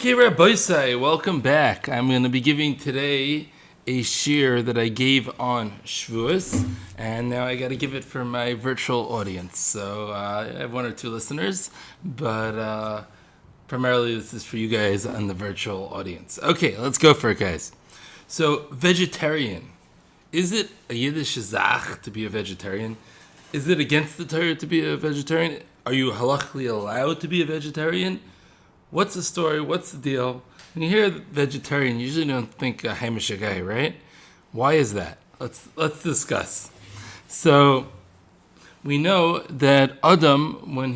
Okay, Rabbi Say, welcome back. I'm going to be giving today a shiur that I gave on Shavuos, and now I got to give it for my virtual audience. So I have one or two listeners, but primarily this is for you guys on the virtual audience. Okay, let's go for it, guys. So, vegetarian. Is it a Yiddish zach to be a vegetarian? Is it against the Torah to be a vegetarian? Are you halachically allowed to be a vegetarian? What's the story? What's the deal? When you hear vegetarian, you usually don't think a Hamish guy, right? Why is that? Let's discuss. So we know that Adam, when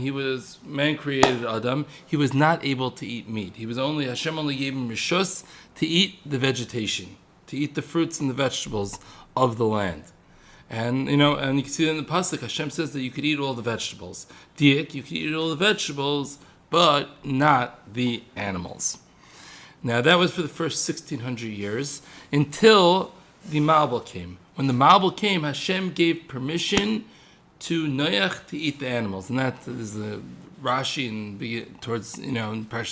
man created Adam, he was not able to eat meat. Hashem only gave him rishus to eat the vegetation, to eat the fruits and the vegetables of the land. And you can see that in the pasuk, Hashem says that you could eat all the vegetables. Diak, you could eat all the vegetables, but not the animals. Now that was for the first 1600 years until the Mabul came. When the Mabul came, Hashem gave permission to Noach to eat the animals, and that is the Rashi in Parshas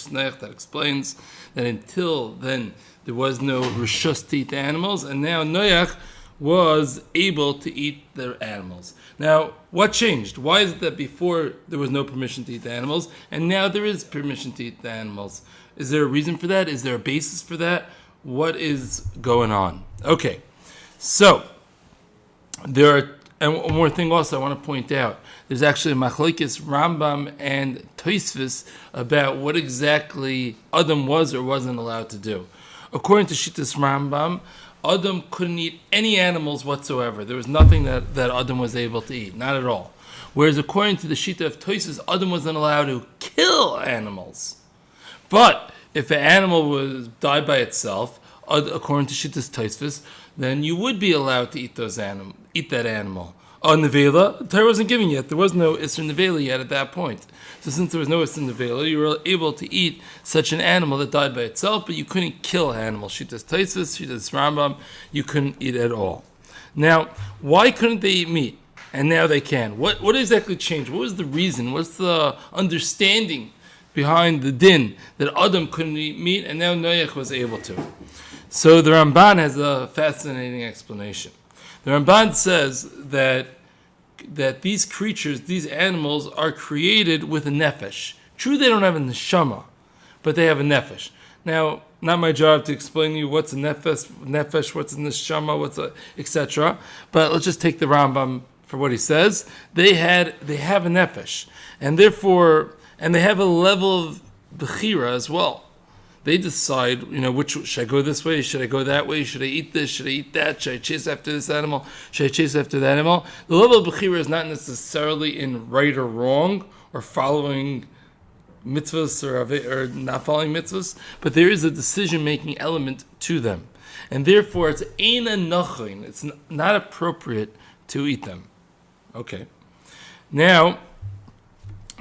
Noach that explains that until then there was no rishus to eat the animals, and now Noach was able to eat the animals. Now, what changed? Why is it that before there was no permission to eat the animals, and now there is permission to eat the animals? Is there a reason for that? Is there a basis for that? What is going on? Okay, so and one more thing also I want to point out. There's actually a machlokes Rambam and Tosfos about what exactly Adam was or wasn't allowed to do. According to Shittas Rambam, Adam couldn't eat any animals whatsoever. There was nothing that Adam was able to eat, not at all. Whereas according to the Shita of Tosfos, Adam wasn't allowed to kill animals. But if an animal died by itself, according to Shittas Tosfos, then you would be allowed to eat that animal. On Nevela, the Torah wasn't giving yet. There was no Isser Nevela yet at that point. So since there was no Isser Nevela, you were able to eat such an animal that died by itself, but you couldn't kill an animal. Shittas Tosfos, Shittas Rambam, you couldn't eat at all. Now, why couldn't they eat meat? And now they can. What exactly changed? What was the reason? What's the understanding behind the din that Adam couldn't eat meat and now Noach was able to? So the Ramban has a fascinating explanation. The Ramban says that these creatures, these animals, are created with a nefesh. True, they don't have a neshama, but they have a nefesh. Now, not my job to explain to you what's a nefesh, what's a neshama, etc. But let's just take the Rambam for what he says. They have a nefesh, and therefore, and they have a level of bechira as well. They decide, which should I go this way? Should I go that way? Should I eat this? Should I eat that? Should I chase after this animal? Should I chase after that animal? The level of bechira is not necessarily in right or wrong or following mitzvahs or not following mitzvahs, but there is a decision-making element to them, and therefore it's eina nachin. It's not appropriate to eat them. Okay, now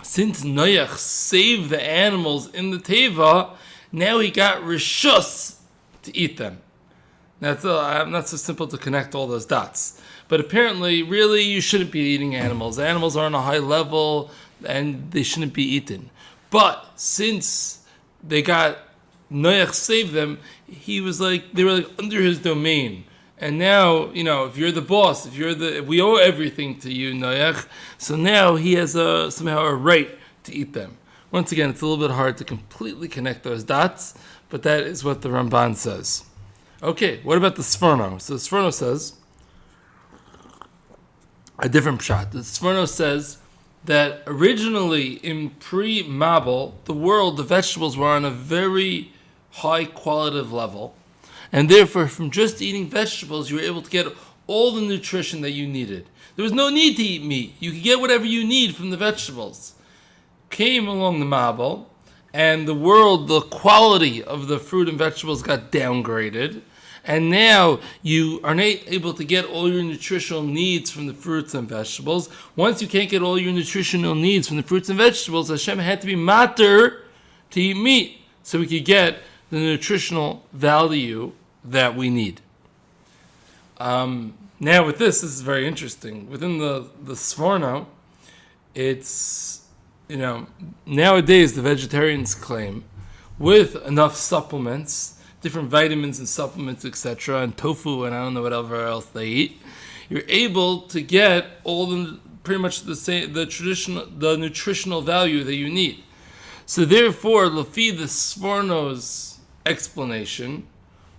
since Noach saved the animals in the teva, now he got rishus to eat them. Now, I'm not so simple to connect all those dots. But apparently, really, you shouldn't be eating animals. Animals are on a high level, and they shouldn't be eaten. But since Noach saved them, they were like under his domain. And now, if you're the boss, we owe everything to you, Noach. So now he has somehow a right to eat them. Once again, it's a little bit hard to completely connect those dots, but that is what the Ramban says. Okay, what about the Sforno? So the Sforno says a different pshat. The Sforno says that originally in pre-Mabul, the vegetables were on a very high qualitative level, and therefore from just eating vegetables, you were able to get all the nutrition that you needed. There was no need to eat meat. You could get whatever you need from the vegetables. Came along the Mabul, and the quality of the fruit and vegetables got downgraded, and now you are not able to get all your nutritional needs from the fruits and vegetables. Once you can't get all your nutritional needs from the fruits and vegetables, Hashem had to be mater to eat meat, so we could get the nutritional value that we need. Now with this is very interesting. Within the Sforno, it's, nowadays the vegetarians claim, with enough supplements, different vitamins and supplements, etc., and tofu and I don't know whatever else they eat, you're able to get all the pretty much the same, the nutritional value that you need. So therefore, Lafi the Sforno's explanation,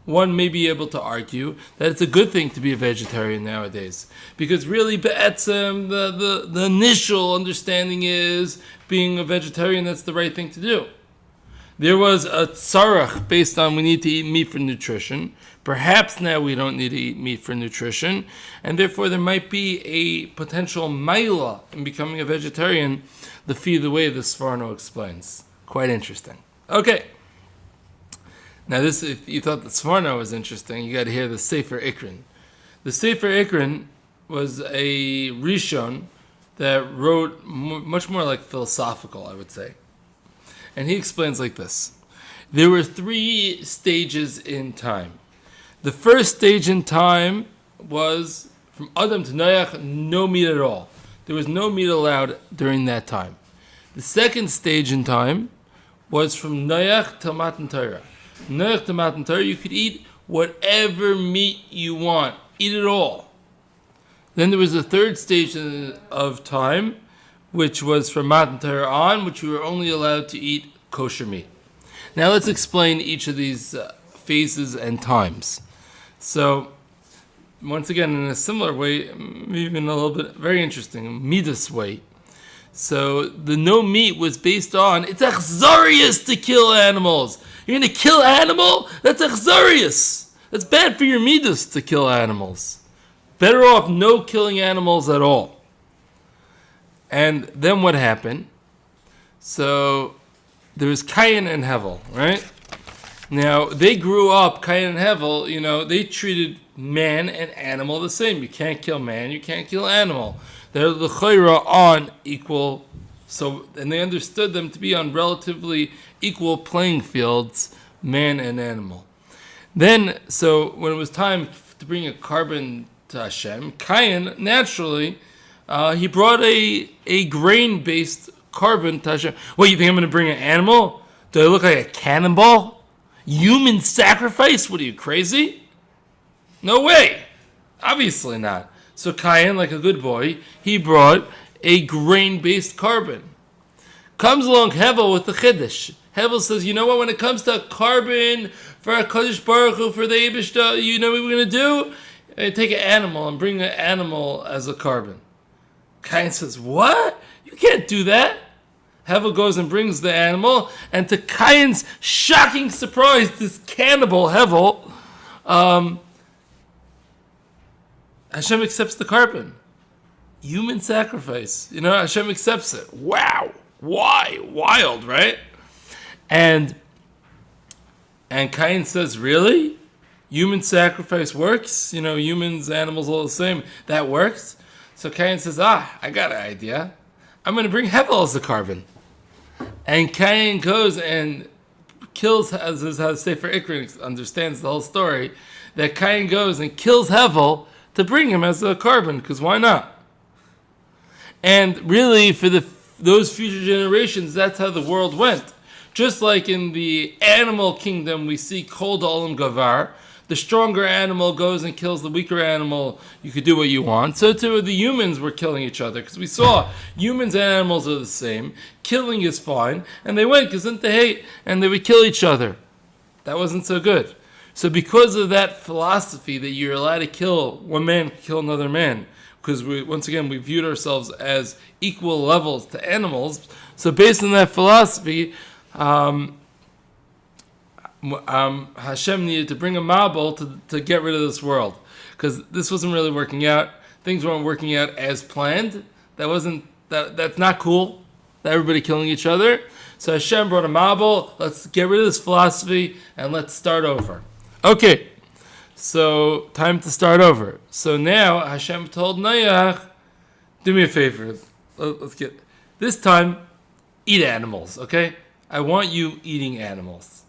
one may be able to argue that it's a good thing to be a vegetarian nowadays, because really, be'etzem, the initial understanding is being a vegetarian, that's the right thing to do. There was a tzarach based on we need to eat meat for nutrition. Perhaps now we don't need to eat meat for nutrition, and therefore there might be a potential maila in becoming a vegetarian, the way the Sforno explains. Quite interesting. Okay. Now this, if you thought the Sforno was interesting, you got to hear the Sefer Ikrin. The Sefer Ikrin was a Rishon that wrote much more like philosophical, I would say. And he explains like this. There were 3 stages in time. The first stage in time was from Adam to Noach, no meat at all. There was no meat allowed during that time. The second stage in time was from Noach to Matan Torah. Noach to Matan Torah, you could eat whatever meat you want. Eat it all. Then there was a third stage of time, which was from Matan Torah on, which you were only allowed to eat kosher meat. Now let's explain each of these phases and times. So, once again, in a similar way, even a little bit, very interesting, midas way. So, the no meat was based on, it's achzarius to kill animals. You're going to kill animal? That's achzarius. That's bad for your midas to kill animals. Better off no killing animals at all. And then what happened? So, there was Cain and Hevel, right? Now, they grew up, Cain and Hevel, they treated man and animal the same. You can't kill man, you can't kill animal. They're the chayra on equal, and they understood them to be on relatively equal playing fields, man and animal. Then, so when it was time to bring a carbon to Hashem, Cain, naturally, he brought a grain-based carbon to Hashem. What, you think I'm going to bring an animal? Do I look like a cannonball? Human sacrifice? What are you, crazy? No way. Obviously not. So Cain, like a good boy, he brought a grain-based carbon. Comes along Hevel with the Chiddush. Hevel says, you know what, when it comes to carbon for a Kodesh Baruch Hu, for the Eibishter, you know what we're going to do? Take an animal and bring an animal as a carbon. Cain says, what? You can't do that. Hevel goes and brings the animal, and to Cain's shocking surprise, this cannibal Hevel, Hashem accepts the carbon. Human sacrifice. Hashem accepts it. Wow. Why? Wild, right? And Cain says, really? Human sacrifice works? Humans, animals, all the same. That works? So Cain says, I got an idea. I'm going to bring Hevel as the carbon. And Cain goes and kills, as is how Sefer Ikrin understands the whole story, that Cain goes and kills Hevel to bring him as a carbon, because why not? And really, for those future generations, that's how the world went. Just like in the animal kingdom, we see Kol Olam Gavar, the stronger animal goes and kills the weaker animal, you could do what you want. So too, the humans were killing each other, because we saw humans and animals are the same, killing is fine, and they went because they hate, and they would kill each other. That wasn't so good. So because of that philosophy that you're allowed to kill, one man can kill another man, because we viewed ourselves as equal levels to animals, so based on that philosophy, Hashem needed to bring a Mabul to get rid of this world, because this wasn't really working out. Things weren't working out as planned. That's not cool. Everybody killing each other. So Hashem brought a Mabul. Let's get rid of this philosophy and let's start over. Okay, so time to start over. So now Hashem told Noach, do me a favor. Let's get this time. Eat animals, okay? I want you eating animals.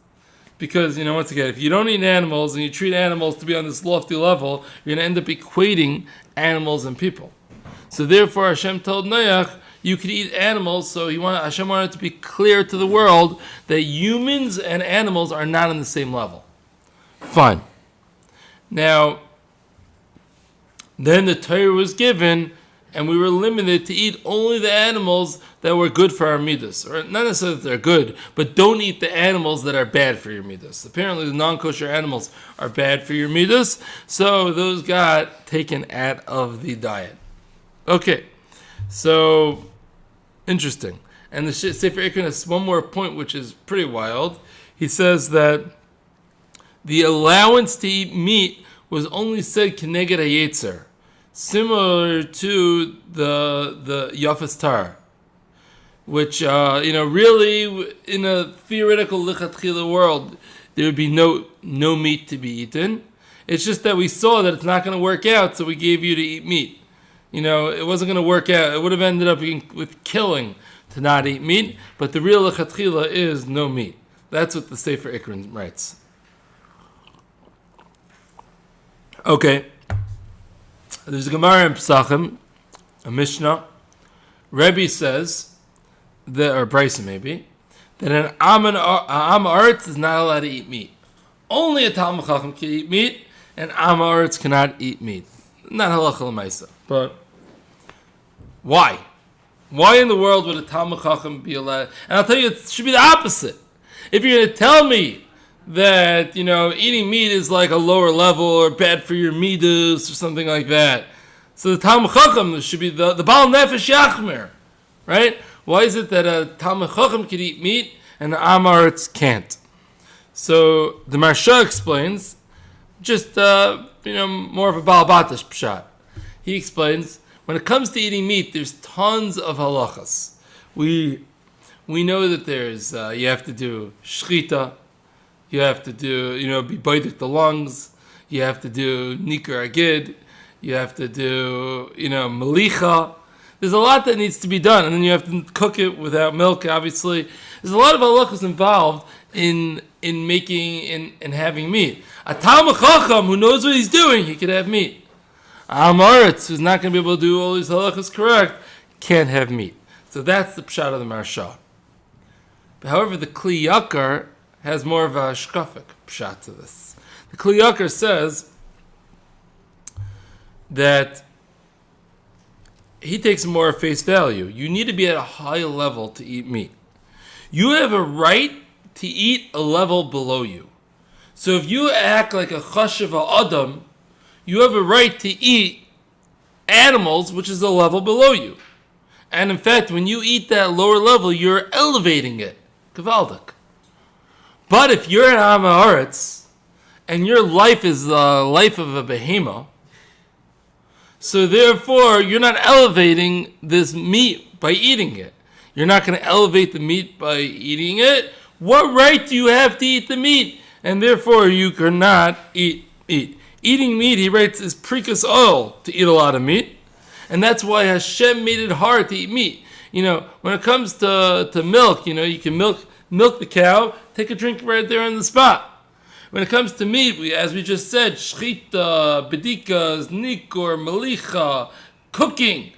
Because, once again, if you don't eat animals and you treat animals to be on this lofty level, you're going to end up equating animals and people. So therefore, Hashem told Noach, you could eat animals. So Hashem wanted to be clear to the world that humans and animals are not on the same level. Fine. Now, then the Torah was given, and we were limited to eat only the animals that were good for our midas. Or not necessarily that they're good, but don't eat the animals that are bad for your midas. Apparently the non-kosher animals are bad for your midas, so those got taken out of the diet. Okay, so interesting. And the Sefer Ikrin has one more point which is pretty wild. He says that the allowance to eat meat was only said Keneged HaYetzer, similar to the Yafas Tar, which really in a theoretical lichatchila world there would be no meat to be eaten. It's just that we saw that it's not going to work out, so we gave you to eat meat. It wasn't going to work out. It would have ended up with killing to not eat meat, but the real lichatchila is no meat. That's what the Sefer Ikrin writes. Okay. There's a Gemara in Pesachim, a Mishnah. Rebbe says, or Bryson maybe, that an Am Haaretz is not allowed to eat meat. Only a Talmid Chacham can eat meat, and Am Haaretz cannot eat meat. Not halacha l'maisa, but why? Why in the world would a Talmid Chacham be allowed? And I'll tell you, it should be the opposite. If you're going to tell me that, eating meat is like a lower level or bad for your midas or something like that. So the Talmid Chacham should be the Baal Nefesh Yachmer, right? Why is it that a Talmid Chacham can eat meat and the Am Haaretz can't? So the Maharsha explains, just, more of a Baal Batish pshat. He explains, when it comes to eating meat, there's tons of halachas. We know that there's, you have to do shchita, you have to do, be baidik the lungs. You have to do nikar agid. You have to do, malicha. There's a lot that needs to be done. And then you have to cook it without milk, obviously. There's a lot of halachas involved in making, in having meat. A Talmid Chacham who knows what he's doing, he could have meat. Am Haaretz, who's not going to be able to do all these halachas correct, can't have meat. So that's the pshat of the Maharsha. But however, the Kli Yakar has more of a Hashkafa pshat to this. The Kli Yakar says that he takes more at face value. You need to be at a high level to eat meat. You have a right to eat a level below you. So if you act like a chashav adam, you have a right to eat animals, which is a level below you. And in fact, when you eat that lower level, you're elevating it. Gavaldik. But if you're an Am Haaretz, and your life is the life of a behemoth, so therefore you're not elevating this meat by eating it. You're not going to elevate the meat by eating it. What right do you have to eat the meat? And therefore you cannot eat meat. Eating meat, he writes, is prikus oil to eat a lot of meat. And that's why Hashem made it hard to eat meat. When it comes to milk, you can milk the cow, take a drink right there on the spot. When it comes to meat, as we just said, shchita, bedikas, nikor, malicha, cooking.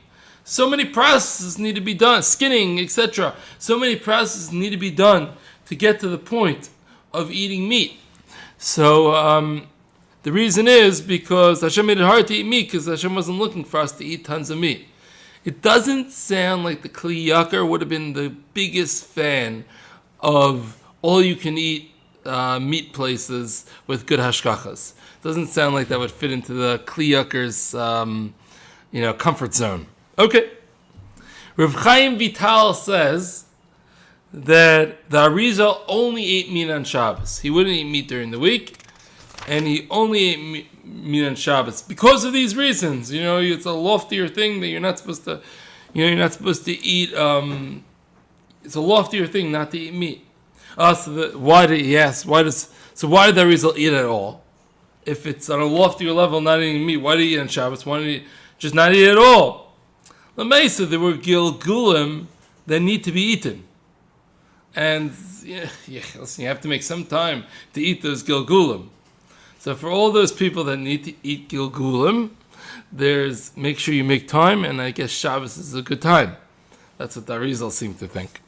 So many processes need to be done, skinning, etc. So many processes need to be done to get to the point of eating meat. So the reason is because Hashem made it hard to eat meat because Hashem wasn't looking for us to eat tons of meat. It doesn't sound like the Kli Yakar would have been the biggest fan of all-you-can-eat meat places with good hashkachas. Doesn't sound like that would fit into the Kli Yakar's, comfort zone. Okay. Rav Chaim Vital says that the Arizal only ate meat on Shabbos. He wouldn't eat meat during the week, and he only ate meat on Shabbos because of these reasons. It's a loftier thing that you're not supposed to. You're not supposed to eat. It's a loftier thing not to eat meat. Why did the Arizal eat at all? If it's on a loftier level, not eating meat, why did he eat on Shabbos? Why did he just not eat at all? L'meisa, there were gilgulim that need to be eaten. And listen, you have to make some time to eat those gilgulim. So for all those people that need to eat gilgulim, make sure you make time, and I guess Shabbos is a good time. That's what the Arizal seemed to think.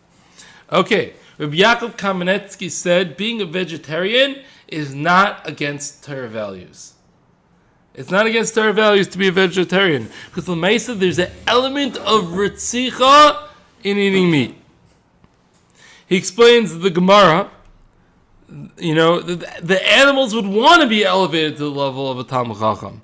Okay, Rabbi Yaakov Kamenetsky said being a vegetarian is not against Torah values. It's not against Torah values to be a vegetarian, because l'maisa there's an element of ritzicha in eating meat. He explains the Gemara, the animals would want to be elevated to the level of a Talmid Chacham,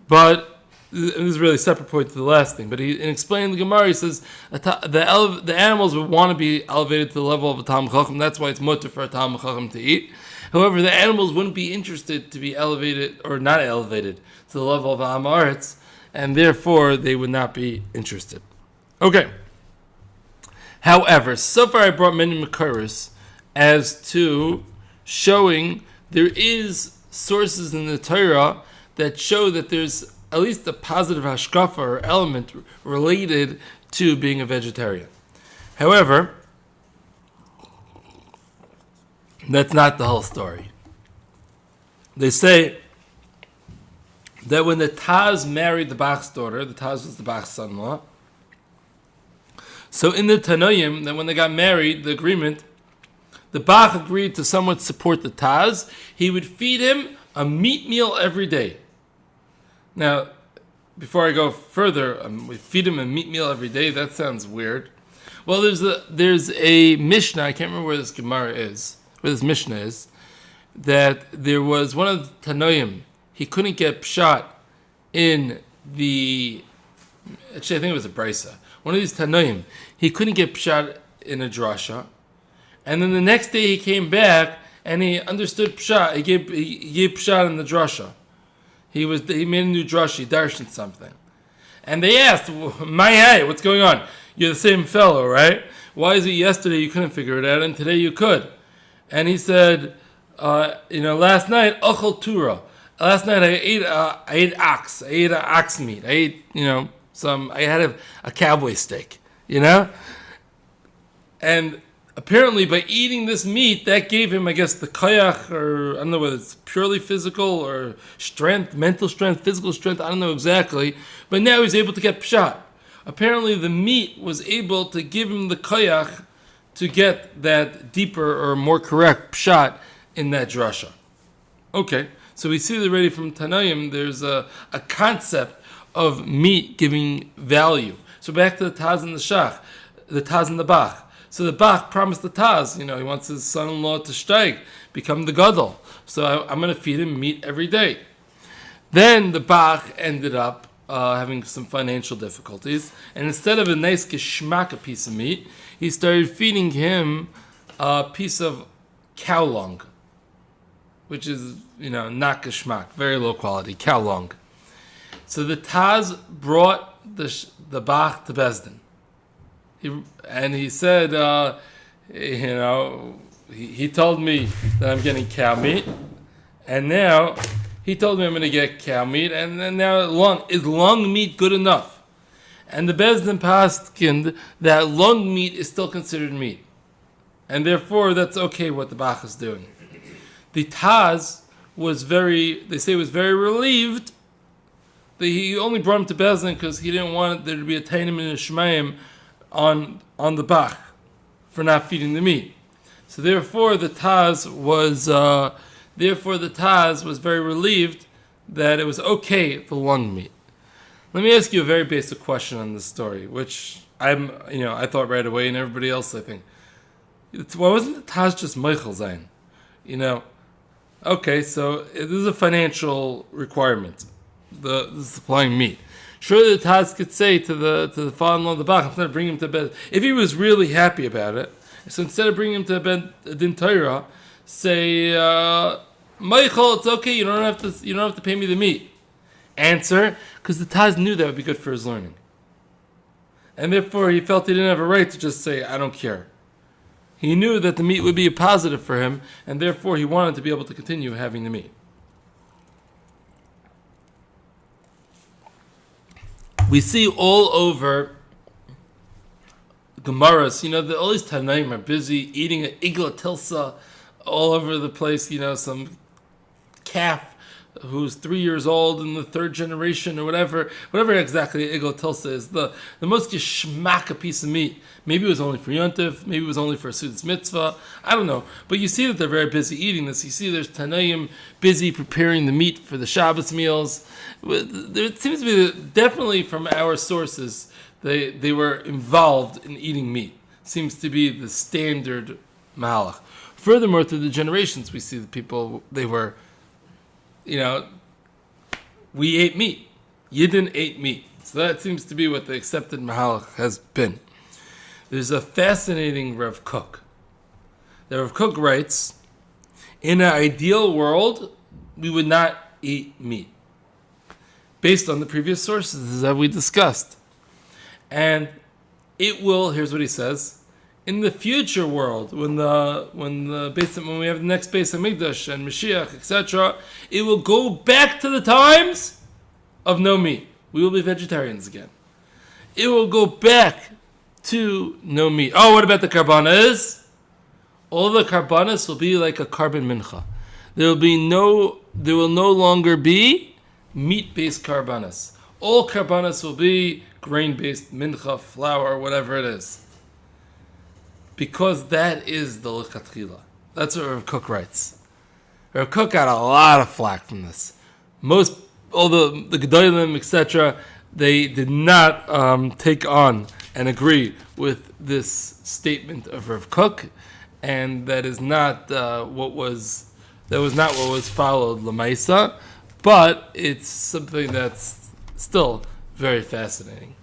but this is really a separate point to the last thing. But in explaining the Gemara, he says the animals would want to be elevated to the level of a Talmid Chacham. That's why it's mutter for a Talmid Chacham to eat. However, the animals wouldn't be interested to be elevated or not elevated to the level of Am Haaretz, and therefore they would not be interested. Okay. However, so far I brought many Makaris as to showing there is sources in the Torah that show that there's at least a positive Hashkafa or element related to being a vegetarian. However, that's not the whole story. They say that when the Taz married the Bach's daughter, the Taz was the Bach's son-in-law, so in the Tanoim, that when they got married, the agreement, the Bach agreed to somewhat support the Taz. He would feed him a meat meal every day. Now, before I go further, we feed him a meat meal every day. That sounds weird. Well, there's a Mishnah, I can't remember where this Gemara is, where this Mishnah is, that there was one of the Tanoim, he couldn't get pshat in the, actually I think it was a Brisa, one of these Tanoim, he couldn't get pshat in a drasha, and then the next day he came back and he understood pshat, he gave pshat in the drasha. He made a new drasha, he darshaned something. And they asked, Mayai, what's going on? You're the same fellow, right? Why is it yesterday you couldn't figure it out and today you could? And he said, last night, ochel tura. Last night I ate ox. I ate ox meat. I ate, I had a cowboy steak, And apparently by eating this meat, that gave him, I guess, the koyach, or I don't know whether it's purely physical or strength, mental strength, physical strength, I don't know exactly. But now he's able to get pshat. Apparently the meat was able to give him the koyach to get that deeper or more correct pshat in that drasha. Okay, so we see already from Tanaim, there's a concept of meat giving value. So back to the Taz and the Shach, the Taz and the Bach. So the Bach promised the Taz, he wants his son-in-law to steig, become the Gadol. So I'm going to feed him meat every day. Then the Bach ended up having some financial difficulties, and instead of a nice geschmack, a piece of meat, he started feeding him a piece of cow lung, which is, not geschmack, very low quality, cow lung. So the Taz brought the Bach to Bezdin. He said, he told me that I'm getting cow meat, and now he told me I'm going to get cow meat, and then now is lung meat good enough? And the Bezdin paskined that lung meat is still considered meat, and therefore that's okay what the Bach is doing. The Taz was very relieved that he only brought him to Bezdin because he didn't want there to be a tainim and a shmayim on the Bach for not feeding the meat. So therefore the Taz was very relieved that it was okay the lung meat. Let me ask you a very basic question on this story, which I thought right away, and everybody else I think. Why wasn't the Taz just Michael Zayn? Okay, so this is a financial requirement, the supplying meat. Surely the Taz could say to the father-in-law of the Bach, instead of bringing him to bed, if he was really happy about it, so instead of bringing him to bed din Torah, say, Michael, it's okay, you don't have to pay me the meat. Answer, because the Taz knew that would be good for his learning. And therefore he felt he didn't have a right to just say, I don't care. He knew that the meat would be a positive for him, and therefore he wanted to be able to continue having the meat. We see all over Gemaras, all these Tanaim are busy eating an igla tilsa all over the place, some calf who's 3 years old in the third generation or whatever exactly Egel Tilsa is, the most geschmack piece of meat. Maybe it was only for Yontif, maybe it was only for Sudas Mitzvah, I don't know. But you see that they're very busy eating this. You see there's Tanaim busy preparing the meat for the Shabbos meals. There seems to be, definitely from our sources, they were involved in eating meat. Seems to be the standard mahalach. Furthermore, through the generations, we see the people, they were, we ate meat. Yidden ate meat. So that seems to be what the accepted mahalach has been. There's a fascinating Rav Kook. The Rav Kook writes, in an ideal world, we would not eat meat. Based on the previous sources that we discussed. And it will, here's what he says, in the future world, when we have the next Beis Hamikdash and Mashiach, etc., it will go back to the times of no meat. We will be vegetarians again. It will go back to no meat. Oh, what about the karbanas? All the karbanas will be like a carbon mincha. There will no longer be meat-based karbanas. All karbanas will be grain-based mincha, flour, whatever it is. Because that is the lechatchila. That's what Rav Kook writes. Rav Kook got a lot of flack from this. All the Gedolim, etc., they did not take on and agree with this statement of Rav Kook, and that is not what was followed Lamaisa, but it's something that's still very fascinating.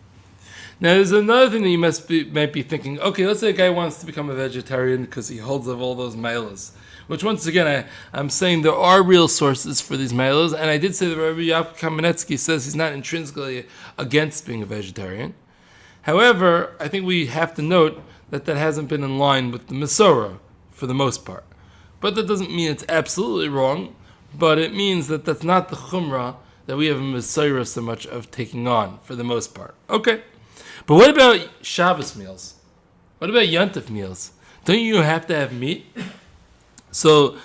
Now, there's another thing that you might be thinking. Okay, let's say a guy wants to become a vegetarian because he holds of all those mailas. Which, once again, I'm saying there are real sources for these mailas, and I did say that Rabbi Yaakov Kamenetsky says he's not intrinsically against being a vegetarian. However, I think we have to note that hasn't been in line with the Masorah for the most part. But that doesn't mean it's absolutely wrong, but it means that that's not the chumrah that we have in Masorah so much of taking on for the most part. Okay. But what about Shabbos meals? What about Yontif meals? Don't you have to have meat? So,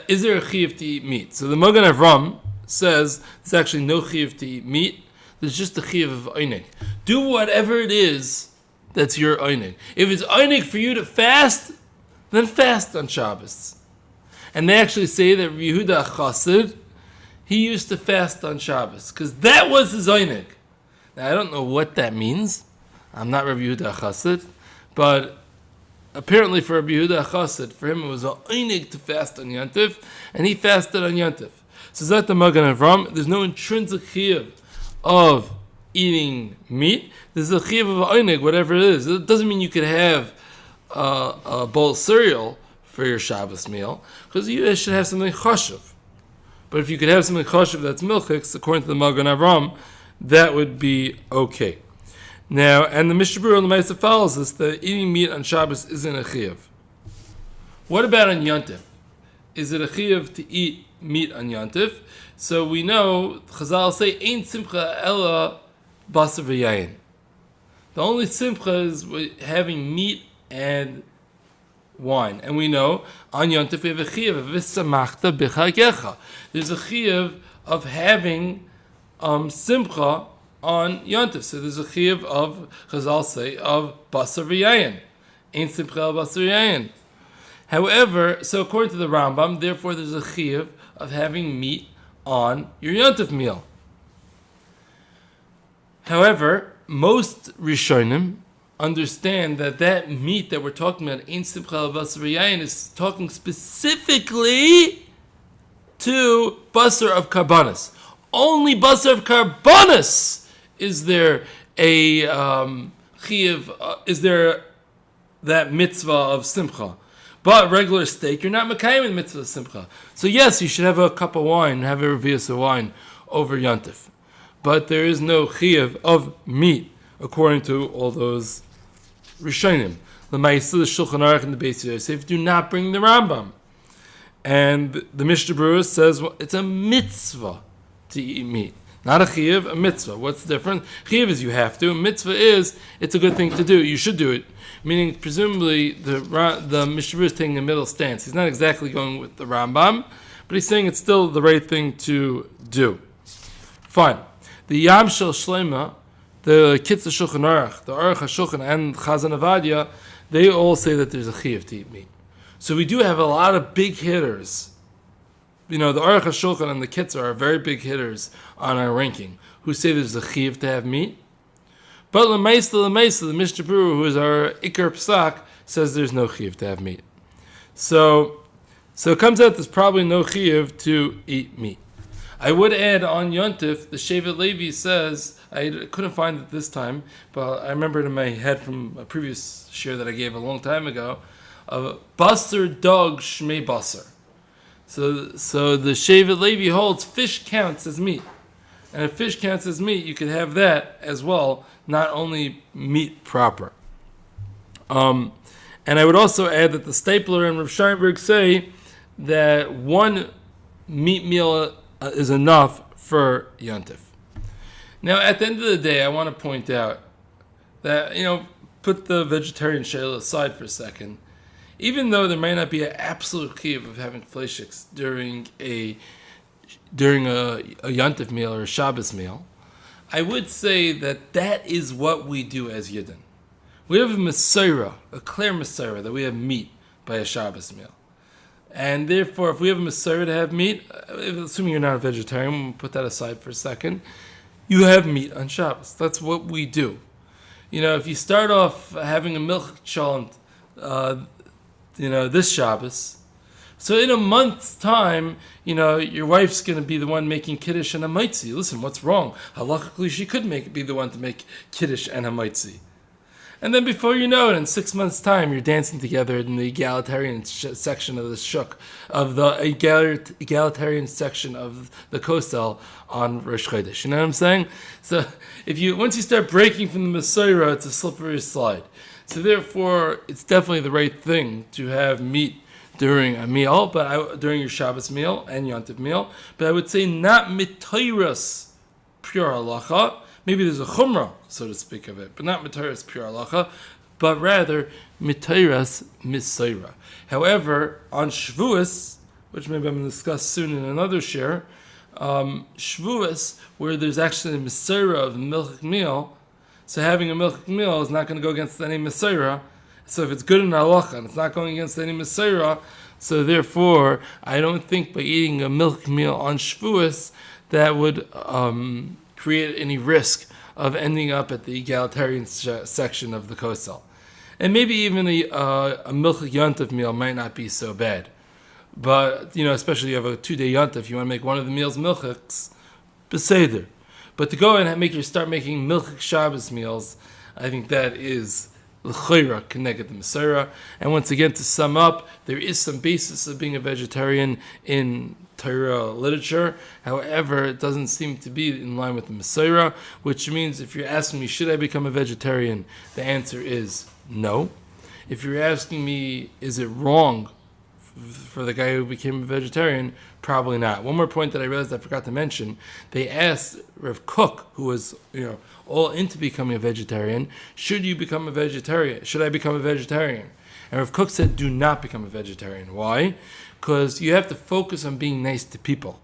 is there a chiyuv to eat meat? So the Magen Avram says there's actually no chiyuv to eat meat. There's just a chiyuv of einig. Do whatever it is that's your einig. If it's einig for you to fast, then fast on Shabbos. And they actually say that Yehuda Chassid, he used to fast on Shabbos because that was his einig. Now I don't know what that means. I'm not Rabbi Yehuda Chassid, but apparently for Rabbi Yehuda Chassid, for him it was an einig to fast on Yontif, and he fasted on Yontif. So that the Magen Avram, there's no intrinsic chiyuv of eating meat. There's a chiyuv of einig, whatever it is. It doesn't mean you could have a bowl of cereal for your Shabbos meal, because you should have something chashuv. But if you could have something chashuv that's milchik, according to the Magen Avram, that would be okay. Now, and the Mishnah Berurah on the Ma'aseh follows us that eating meat on Shabbos isn't a chiyuv. What about on Yontif? Is it a chiyuv to eat meat on Yontif? So we know, Chazal say, Ein simcha ella basar v'yayin. The only simcha is having meat and wine. And we know, on Yontif we have a chiyuv, v'samachta b'chagecha. There's a chiyuv of having simcha on Yontif. So there's a chiyuv of, Chazal say, of basar v'yayin. Ein simcha el basar v'yayin. However, so according to the Rambam, therefore there's a chiyuv of having meat on your Yontif meal. However, most Rishonim understand that meat that we're talking about, Ein simcha el basar v'yayin, is talking specifically to basar of karbanas. Only basar of karbanas is there a chiyuv, is there that mitzvah of simcha. But regular steak, you're not mekayim in mitzvah of simcha. So yes, you should have a cup of wine, have a revius of wine over Yontif. But there is no chiyuv of meat, according to all those Rishonim. The Ma'aseh, the Shulchan Aruch, and the Beis Yosef do not bring the Rambam. And the Mishnah Berurah says it's a mitzvah to eat meat. Not a chiyuv, a mitzvah. What's the difference? Chiyuv is you have to. Mitzvah is it's a good thing to do. You should do it. Meaning, presumably, the Mishnah Berurah is taking a middle stance. He's not exactly going with the Rambam, but he's saying it's still the right thing to do. Fine. The Yam Shel Shlema, the Kitzur Shulchan Aruch, the Aruch HaShulchan, and Chazan Avadia, they all say that there's a chiyuv to eat meat. So we do have a lot of big hitters. The Aruch HaShulchan and the Kitzur are very big hitters on our ranking, who say there's a chiyuv to have meat. But the Mishnah Berurah, who is our Iker Psak, says there's no chiyuv to have meat. So it comes out there's probably no chiyuv to eat meat. I would add on Yontif, the Shevet Levi says, I couldn't find it this time, but I remember it in my head from a previous shiur that I gave a long time ago, of Basar Dog Shmei Basar. So the Shevet Levi holds fish counts as meat. And if fish counts as meat, you could have that as well, not only meat proper. And I would also add that the Stapler and Rav Scheinberg say that one meat meal is enough for Yontif. Now, at the end of the day, I want to point out that, put the vegetarian shayla aside for a second. Even though there may not be an absolute chiyuv of having fleishiks during a Yontif meal or a Shabbos meal, I would say that is what we do as Yidden. We have a Mesorah, a clear Mesorah, that we have meat by a Shabbos meal. And therefore, if we have a Mesorah to have meat, assuming you're not a vegetarian, we'll put that aside for a second, you have meat on Shabbos. That's what we do. If you start off having a milk cholent, this Shabbos, so in a month's time, your wife's going to be the one making Kiddush and Hamaitzi. Listen, what's wrong? Halachically, she could be the one to make Kiddush and Hamaitzi. And then before you know it, in 6 months' time, you're dancing together in the egalitarian section of the shuk, of the egalitarian section of the kosel on Rosh Chodesh. You know what I'm saying? So once you start breaking from the Mesorah, it's a slippery slide. So therefore, it's definitely the right thing to have meat during a meal, during your Shabbos meal and Yontif meal. But I would say not mitayras pure halacha. Maybe there's a chumrah, so to speak, of it, but not mitayras pure halacha, but rather mitayras misaira. However, on Shavuos, which maybe I'm going to discuss soon in another shiur, Shavuos, where there's actually a misaira of a milchik meal, so having a milchik meal is not going to go against any misaira. So if it's good in halacha and it's not going against any misaira, so therefore, I don't think by eating a milchik meal on Shavuos that would create any risk of ending up at the egalitarian section of the kosel. And maybe even a milchik yontif meal might not be so bad. But, especially you have a 2-day yontif, you want to make one of the meals milchiks, beseder. But to go and start making milchik Shabbos meals, I think that is l'chayra connected to Mesorah. And once again, to sum up, there is some basis of being a vegetarian in Torah literature. However, it doesn't seem to be in line with the Mesorah, which means if you're asking me, should I become a vegetarian? The answer is no. If you're asking me, is it wrong for the guy who became a vegetarian? Probably not. One more point that I realized I forgot to mention. They asked Rav Kook, who was all into becoming a vegetarian, should you become a vegetarian? Should I become a vegetarian? And Rav Kook said, do not become a vegetarian. Why? Because you have to focus on being nice to people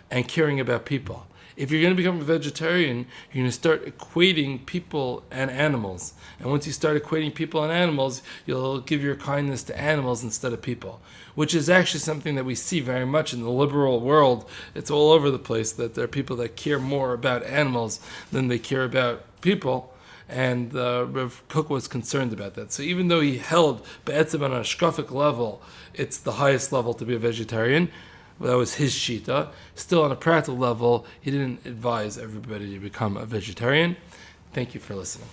and caring about people. If you're going to become a vegetarian, you're going to start equating people and animals. And once you start equating people and animals, you'll give your kindness to animals instead of people, which is actually something that we see very much in the liberal world. It's all over the place that there are people that care more about animals than they care about people. And Rav Kook was concerned about that. So even though he held be'etzem on a hashkafic level, it's the highest level to be a vegetarian, that was his shita. Still, on a practical level, he didn't advise everybody to become a vegetarian. Thank you for listening.